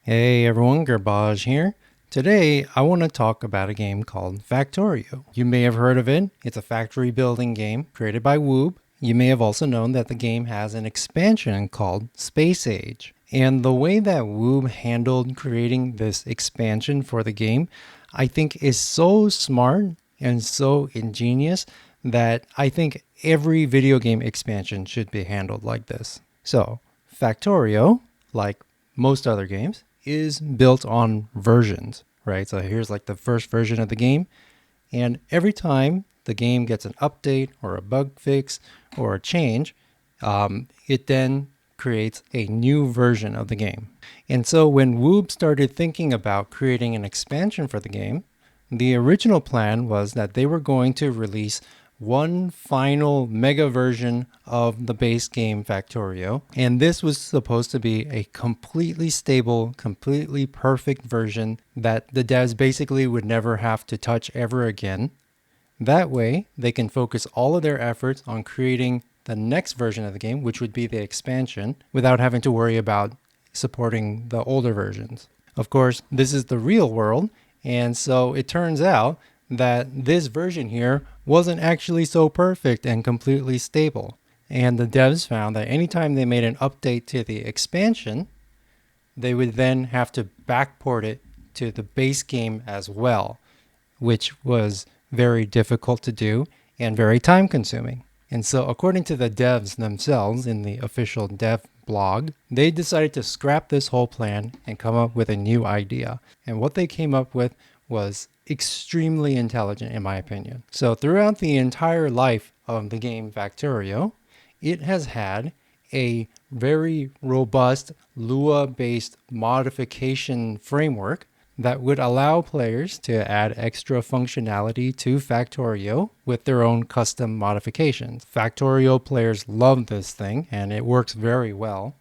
Hey everyone, Garbage here. Today I want to talk about a game called Factorio. You may have heard of it. It's a factory building game created by Woob. You may have also known that the game has an expansion called Space Age. And the way that Woob handled creating this expansion for the game, I think is so smart and so ingenious that I think every video game expansion should be handled like this. So, Factorio, like most other games, is built on versions, right? So here's like the first version of the game. And every time the game gets an update or a bug fix or a change, it then creates a new version of the game. And so when Woob started thinking about creating an expansion for the game, the original plan was that they were going to release one final mega version of the base game Factorio. And this was supposed to be a completely stable, completely perfect version that the devs basically would never have to touch ever again. That way, they can focus all of their efforts on creating the next version of the game, which would be the expansion, without having to worry about supporting the older versions. Of course, this is the real world, and so it turns out that this version here wasn't actually so perfect and completely stable. And the devs found that anytime they made an update to the expansion, they would then have to backport it to the base game as well, which was very difficult to do and very time consuming. And so according to the devs themselves in the official dev blog, they decided to scrap this whole plan and come up with a new idea. And what they came up with was extremely intelligent in my opinion. So throughout the entire life of the game Factorio, it has had a very robust Lua-based modification framework that would allow players to add extra functionality to Factorio with their own custom modifications. Factorio players love this thing and it works very well.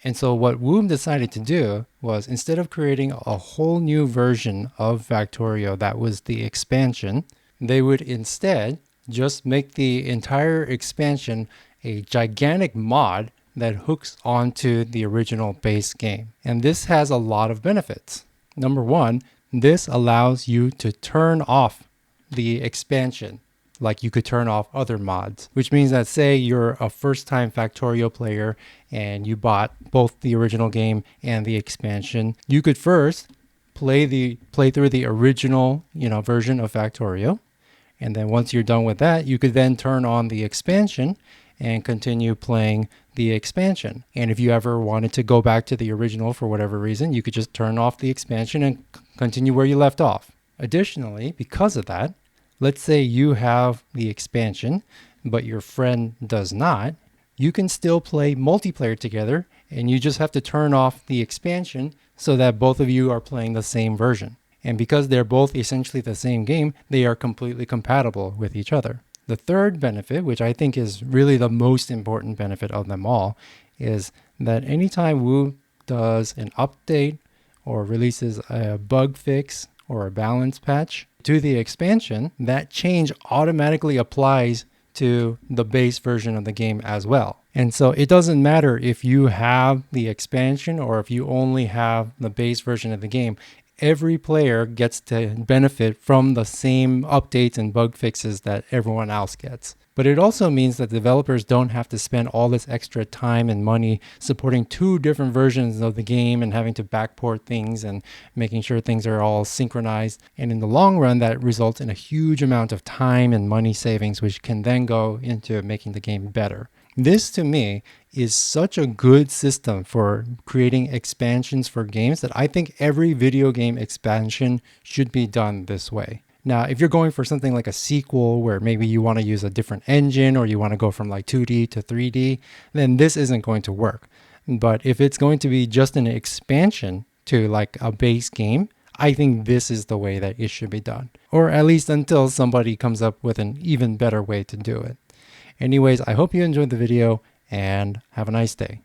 And so what Woob decided to do was, instead of creating a whole new version of Factorio that was the expansion, they would instead just make the entire expansion a gigantic mod that hooks onto the original base game. And this has a lot of benefits. Number one, this allows you to turn off the expansion like you could turn off other mods, which means that say you're a first-time Factorio player and you bought both the original game and the expansion, you could first play through the original, version of Factorio, and then once you're done with that, you could then turn on the expansion and continue playing the expansion. And if you ever wanted to go back to the original for whatever reason, you could just turn off the expansion and continue where you left off. Additionally, because of that, let's say you have the expansion, but your friend does not, you can still play multiplayer together, and you just have to turn off the expansion so that both of you are playing the same version. And because they're both essentially the same game, they are completely compatible with each other. The third benefit, which I think is really the most important benefit of them all, is that anytime Woob does an update or releases a bug fix or a balance patch to the expansion, that change automatically applies to the base version of the game as well. And so it doesn't matter if you have the expansion or if you only have the base version of the game. Every player gets to benefit from the same updates and bug fixes that everyone else gets. But it also means that developers don't have to spend all this extra time and money supporting two different versions of the game and having to backport things and making sure things are all synchronized. And in the long run, that results in a huge amount of time and money savings, which can then go into making the game better. This, to me, is such a good system for creating expansions for games that I think every video game expansion should be done this way. Now, if you're going for something like a sequel where maybe you want to use a different engine or you want to go from like 2D to 3D, then this isn't going to work. But if it's going to be just an expansion to like a base game, I think this is the way that it should be done. Or at least until somebody comes up with an even better way to do it. Anyways, I hope you enjoyed the video and have a nice day.